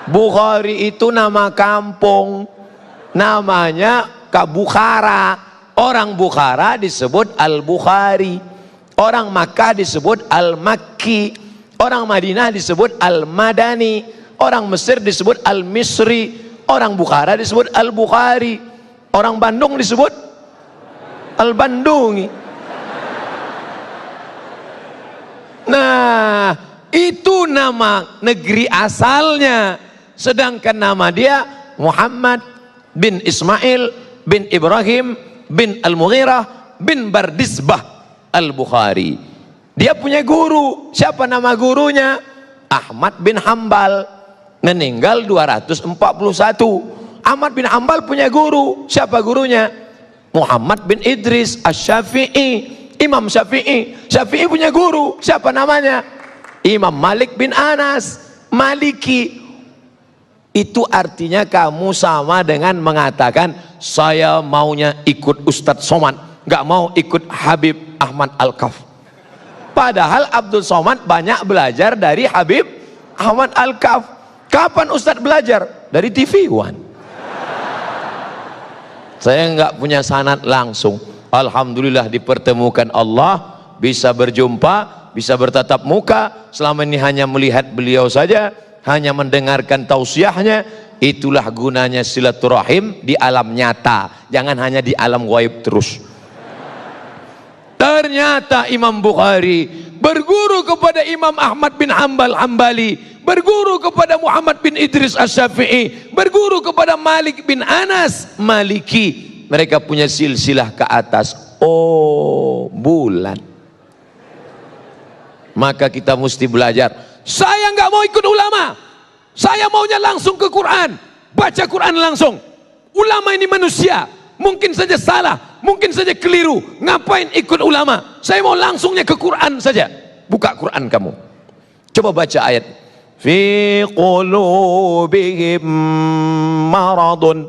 Bukhari itu nama kampung, namanya Bukhara. Orang Bukhara disebut Al-Bukhari, orang Makkah disebut Al-Makki, orang Madinah disebut Al-Madani, orang Mesir disebut Al-Misri, orang Bukhara disebut Al-Bukhari, orang Bandung disebut Al-Bandungi. Nah, itu nama negeri asalnya. Sedangkan nama dia Muhammad bin Ismail bin Ibrahim bin Al-Mughirah bin Bardisbah Al-Bukhari. Dia punya guru. Siapa nama gurunya? Ahmad bin Hambal. Meninggal 241. Ahmad bin Hambal punya guru. Siapa gurunya? Muhammad bin Idris Asy-Syafi'i. Imam Syafi'i. Syafi'i punya guru. Siapa namanya? Imam Malik bin Anas Maliki. Itu artinya kamu sama dengan mengatakan saya maunya ikut Ustadz Somad, nggak mau ikut Habib Ahmad Al-Kaf. Padahal Abdul Somad banyak belajar dari Habib Ahmad Al-Kaf. Kapan Ustadz belajar? Dari TV One. Saya nggak punya sanad langsung. Alhamdulillah dipertemukan Allah, bisa berjumpa, bisa bertatap muka. Selama ini hanya melihat beliau saja, hanya mendengarkan tausiahnya. Itulah gunanya silaturahim di alam nyata, jangan hanya di alam gaib terus. Ternyata Imam Bukhari berguru kepada Imam Ahmad bin Hambal Hambali, berguru kepada Muhammad bin Idris Asy-Syafi'i, berguru kepada Malik bin Anas Maliki. Mereka punya silsilah ke atas. Oh, bulan. Maka kita mesti belajar. Saya nggak mau ikut ulama, saya maunya langsung ke Quran, baca Quran langsung. Ulama ini manusia, mungkin saja salah, mungkin saja keliru. Ngapain ikut ulama? Saya mau langsungnya ke Quran saja. Buka Quran kamu, coba baca ayat fi qulubihim maradun.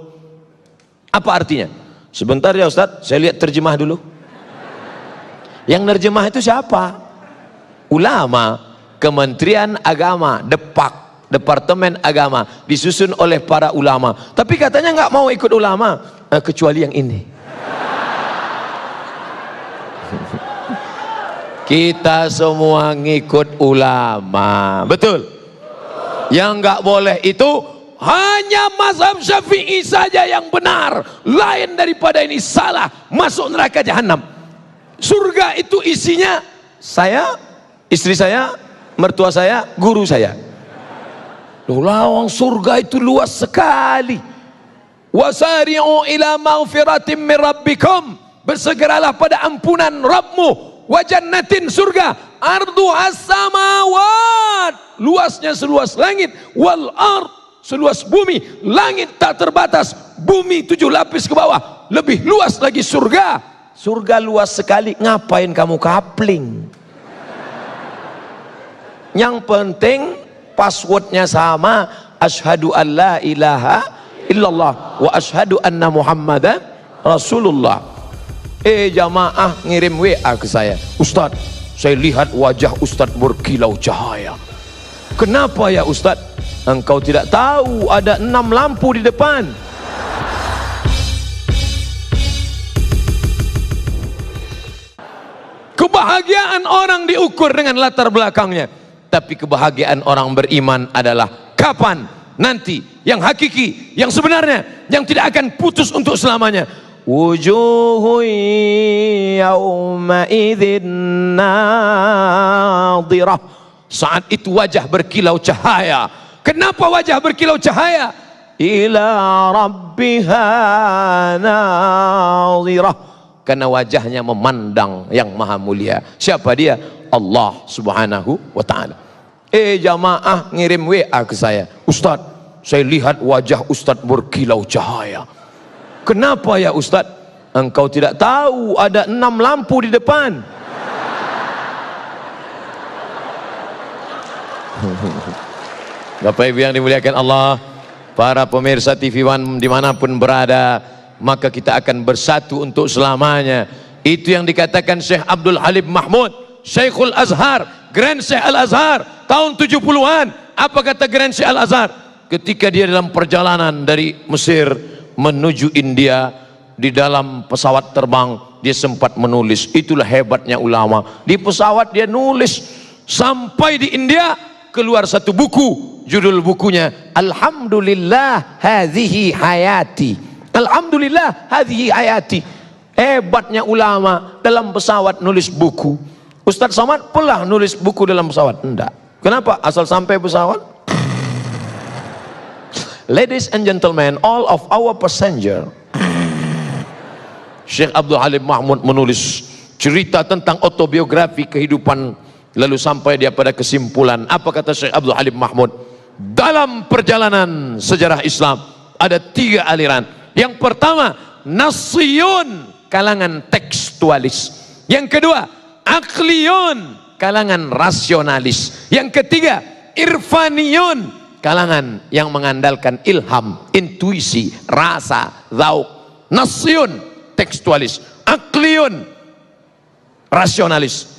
Apa artinya? Sebentar ya Ustaz, saya lihat terjemah dulu. Yang nerjemah itu siapa? Ulama. Kementerian Agama, Departemen Agama, disusun oleh para ulama. Tapi katanya nggak mau ikut ulama, kecuali yang ini. Kita semua ngikut ulama, betul? Yang nggak boleh itu hanya mazhab Syafi'i saja yang benar, lain daripada ini salah, masuk neraka jahanam. Surga itu isinya saya, istri saya, mertua saya, guru saya. Lawang surga itu luas sekali. Wasari'u ila maghfiratin min rabbikum, bersegeralah pada ampunan Rabbmu, wa jannatin, surga, arduhas samawat, luasnya seluas langit, wal ard, seluas bumi. Langit tak terbatas, bumi 7 lapis ke bawah, lebih luas lagi surga. Surga luas sekali, ngapain kamu kapling? Yang penting passwordnya sama, asyhadu an la ilaha illallah wa asyhadu anna muhammadan rasulullah. Jamaah ngirim WA ke saya, Ustaz, saya lihat wajah Ustaz berkilau cahaya. Kenapa ya Ustaz? Engkau tidak tahu ada 6 lampu di depan. Kebahagiaan orang diukur dengan latar belakangnya. Tapi kebahagiaan orang beriman adalah kapan? Nanti, yang hakiki, yang sebenarnya, yang tidak akan putus untuk selamanya. Wujuhu yawma idzin nadhirah. Saat itu wajah berkilau cahaya. Kenapa wajah berkilau cahaya? Ila rabbiha nadhirah. Karena wajahnya memandang yang maha mulia. Siapa dia? Allah subhanahu wa ta'ala. Jamaah ngirim WA ke saya, Ustaz, saya lihat wajah Ustaz berkilau cahaya. Kenapa ya Ustaz? Engkau tidak tahu ada 6 lampu di depan. Bapak Ibu yang dimuliakan Allah, para pemirsa TV One dimanapun berada, maka kita akan bersatu untuk selamanya. Itu yang dikatakan Syekh Abdul Halim Mahmud, Syekhul Azhar, Grand Syekh Al-Azhar tahun 70-an. Apa kata Grand Syekh Al-Azhar ketika dia dalam perjalanan dari Mesir menuju India? Di dalam pesawat terbang dia sempat menulis. Itulah hebatnya ulama, di pesawat dia nulis. Sampai di India keluar satu buku, judul bukunya Alhamdulillah hadhihi hayati. Alhamdulillah hadhihi hayati. Hebatnya ulama, dalam pesawat nulis buku. Ustadz Somad pernah nulis buku dalam pesawat? Enggak. Kenapa? Asal sampai pesawat. Ladies and gentlemen, all of our passenger. Syekh Abdul Halim Mahmud menulis cerita tentang autobiografi kehidupan, lalu sampai dia pada kesimpulan. Apa kata Syekh Abdul Halim Mahmud? Dalam perjalanan sejarah Islam ada 3 aliran. Yang pertama, Nassiyun, kalangan tekstualis. Yang kedua, Akliyun, kalangan rasionalis. Yang ketiga, Irfaniyun, kalangan yang mengandalkan ilham, intuisi, rasa, zauk. Nassiyun, tekstualis. Akliyun, rasionalis.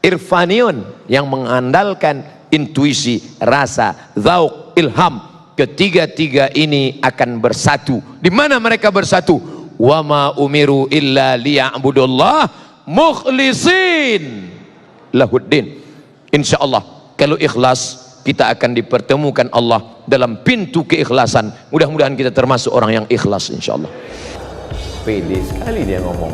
Irfaniyun, yang mengandalkan intuisi, rasa, zauk, ilham. Ketiga-tiga ini akan bersatu. Di mana mereka bersatu? Wa ma umiru illa liya'budullah mukhlisin lahuddin. Insyaallah kalau ikhlas kita akan dipertemukan Allah dalam pintu keikhlasan. Mudah-mudahan kita termasuk orang yang ikhlas insyaallah. Pede sekali dia ngomong.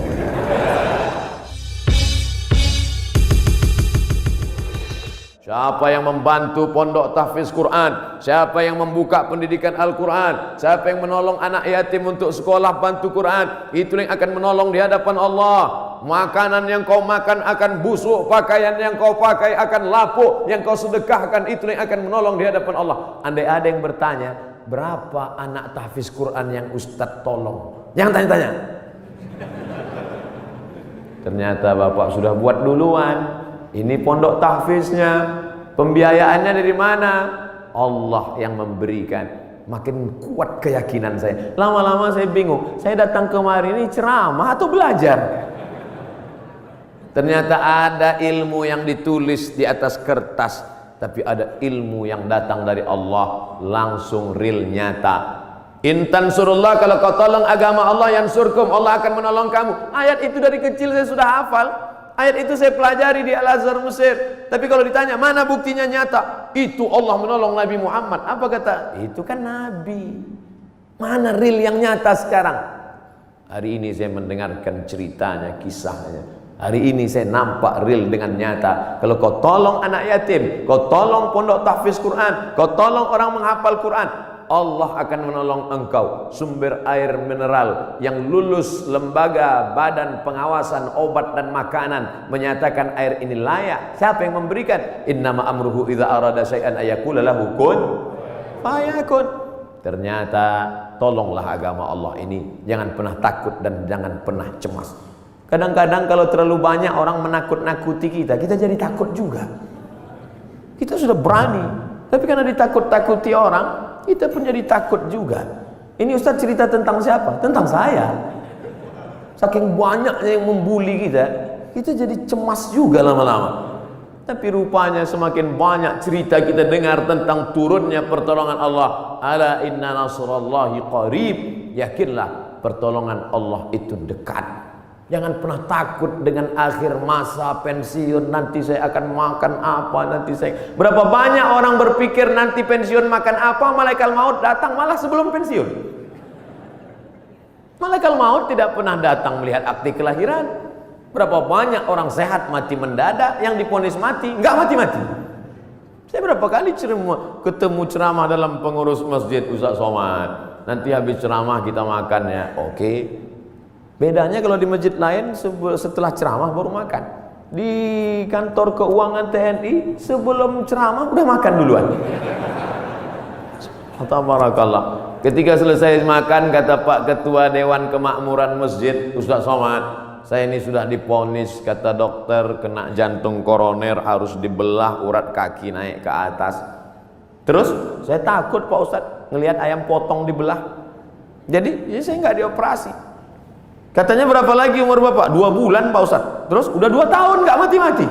Siapa yang membantu pondok tahfiz Quran, siapa yang membuka pendidikan Al-Quran, siapa yang menolong anak yatim untuk sekolah bantu Quran, itu yang akan menolong di hadapan Allah. Makanan yang kau makan akan busuk, pakaian yang kau pakai akan lapuk, yang kau sedekahkan itu yang akan menolong di hadapan Allah. Andai ada yang bertanya, berapa anak tahfiz Quran yang Ustadz tolong? Jangan tanya-tanya. Ternyata Bapak sudah buat duluan. Ini pondok tahfiznya, pembiayaannya dari mana? Allah yang memberikan. Makin kuat keyakinan saya. Lama-lama saya bingung. Saya datang kemari ini ceramah atau belajar? Ternyata ada ilmu yang ditulis di atas kertas, tapi ada ilmu yang datang dari Allah langsung real nyata. Intan surullah, kalau kau tolong agama Allah, yansurkum, Allah akan menolong kamu. Ayat itu dari kecil saya sudah hafal. Ayat itu saya pelajari di Al-Azhar Mesir. Tapi kalau ditanya mana buktinya nyata, itu Allah menolong Nabi Muhammad. Apa kata? Itu kan Nabi. Mana real yang nyata sekarang? Hari ini saya mendengarkan ceritanya, kisahnya. Hari ini saya nampak real dengan nyata. Kalau kau tolong anak yatim, kau tolong pondok tahfiz Quran, kau tolong orang menghafal Quran, Allah akan menolong engkau. Sumber air mineral yang lulus lembaga badan pengawasan obat dan makanan menyatakan air ini layak. Siapa yang memberikan? Innama amruhu idza arada syai'an ayaqula lahu kun fayakun. Ternyata tolonglah agama Allah ini. Jangan pernah takut dan jangan pernah cemas. Kadang-kadang kalau terlalu banyak orang menakut-nakuti kita, kita jadi takut juga. Kita sudah berani, tapi karena ditakut-takuti orang, kita pun jadi takut juga. Ini Ustaz cerita tentang siapa? Tentang saya. Saking banyaknya yang membuli kita, kita jadi cemas juga lama-lama. Tapi rupanya semakin banyak cerita kita dengar tentang turunnya pertolongan Allah. Ala inna nasrallahi qarib. Yakinlah pertolongan Allah itu dekat. Jangan pernah takut dengan akhir masa pensiun, nanti saya akan makan apa, nanti saya. Berapa banyak orang berpikir nanti pensiun makan apa, malaikat maut datang malah sebelum pensiun. Malaikat maut tidak pernah datang melihat akte kelahiran. Berapa banyak orang sehat mati mendadak, yang divonis mati nggak mati-mati. Saya berapa kali ketemu ceramah dalam pengurus masjid, Ustaz Somad, nanti habis ceramah kita makan ya. Oke. Bedanya kalau di masjid lain setelah ceramah baru makan. Di kantor keuangan TNI sebelum ceramah udah makan duluan. Tabarakallah. Ketika selesai makan, kata Pak Ketua Dewan Kemakmuran Masjid, Ustaz Somad, saya ini sudah divonis, kata dokter, kena jantung koroner, harus dibelah urat kaki naik ke atas. Terus saya takut Pak Ustaz ngelihat ayam potong dibelah. Jadi ya saya nggak dioperasi. Katanya berapa lagi umur Bapak? 2 bulan Pak Ustaz. Terus udah 2 tahun nggak mati-mati.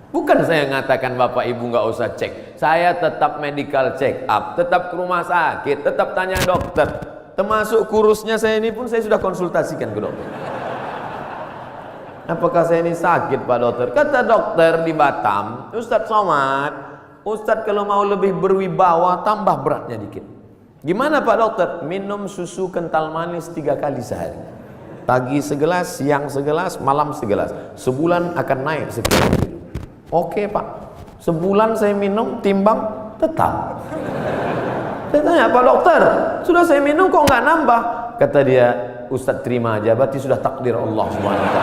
Bukan saya ngatakan Bapak Ibu nggak usah cek. Saya tetap medical check up, tetap ke rumah sakit, tetap tanya dokter. Termasuk kurusnya saya ini pun saya sudah konsultasikan ke dokter. Apakah saya ini sakit Pak Dokter? Kata dokter di Batam, Ustadz Somad, Ustadz kalau mau lebih berwibawa tambah beratnya dikit. Gimana Pak Dokter? Minum susu kental manis 3 kali sehari. Pagi segelas, siang segelas, malam segelas. Sebulan akan naik sekian kilo. Oke Pak. Sebulan saya minum, timbang tetap. Saya tanya, Pak Dokter, sudah saya minum kok nggak nambah? Kata dia, Ustadz terima aja, berarti sudah takdir Allah SWT.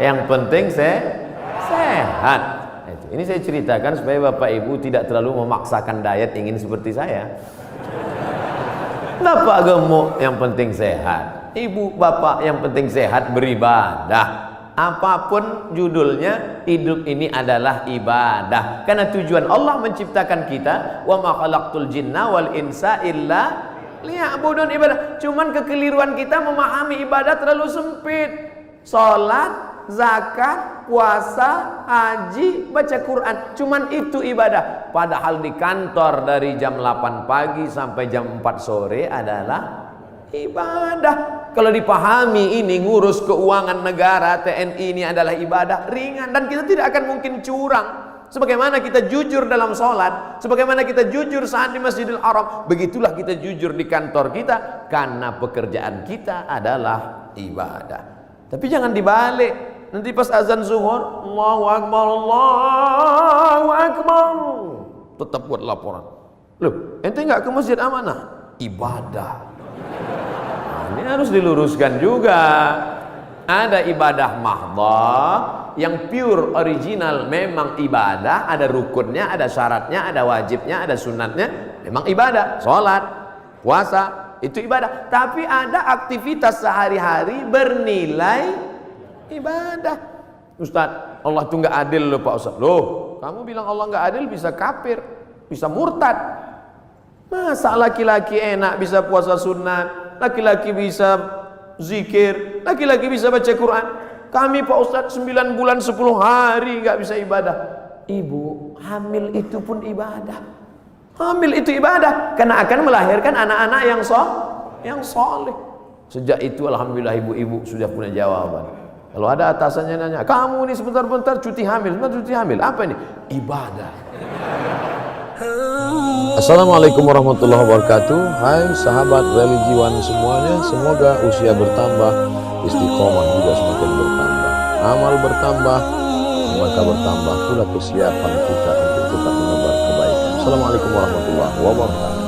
Yang penting saya sehat. Ini saya ceritakan supaya Bapak Ibu tidak terlalu memaksakan diet ingin seperti saya. Bapak gemuk, yang penting sehat. Ibu, bapak, yang penting sehat, beribadah. Apapun judulnya, hidup ini adalah ibadah. Karena tujuan Allah menciptakan kita, wa ma khalaqtul jinna wal insa illa liya'budun, ibadah. Cuman kekeliruan kita memahami ibadah terlalu sempit. Salat, zakat, puasa, haji, baca Quran, cuman itu ibadah. Padahal di kantor dari jam 8 pagi sampai jam 4 sore adalah ibadah. Kalau dipahami ini, ngurus keuangan negara, TNI ini adalah ibadah ringan. Dan kita tidak akan mungkin curang. Sebagaimana kita jujur dalam sholat, sebagaimana kita jujur saat di Masjidil Haram, begitulah kita jujur di kantor kita. Karena pekerjaan kita adalah ibadah. Tapi jangan dibalik. Nanti pas azan zuhur, Allahu Akbar, Allahu Akbar, tetap buat laporan. Loh, ente nggak ke masjid amanah? Ibadah. Nah, ini harus diluruskan juga. Ada ibadah mahdhah yang pure original, memang ibadah, ada rukunnya, ada syaratnya, ada wajibnya, ada sunatnya, memang ibadah. Sholat, puasa, itu ibadah. Tapi ada aktivitas sehari-hari bernilai ibadah. Ustaz, Allah itu nggak adil loh Pak Ustaz. Loh, kamu bilang Allah nggak adil, bisa kafir, bisa murtad. Masa laki-laki enak bisa puasa sunat, laki-laki bisa zikir, laki-laki bisa baca Quran. Kami Pak Ustadz 9 bulan 10 hari nggak bisa ibadah. Ibu, hamil itu pun ibadah. Hamil itu ibadah karena akan melahirkan anak-anak yang soleh. Sejak itu alhamdulillah ibu-ibu sudah punya jawaban. Kalau ada atasannya nanya, kamu ini sebentar-bentar cuti hamil, apa ini? Ibadah. Assalamualaikum warahmatullahi wabarakatuh. Hai sahabat religiwan semuanya, semoga usia bertambah, istiqomah juga semakin bertambah, amal bertambah, maka bertambah pula kesiapan kita untuk tetap menebar kebaikan. Assalamualaikum warahmatullahi wabarakatuh.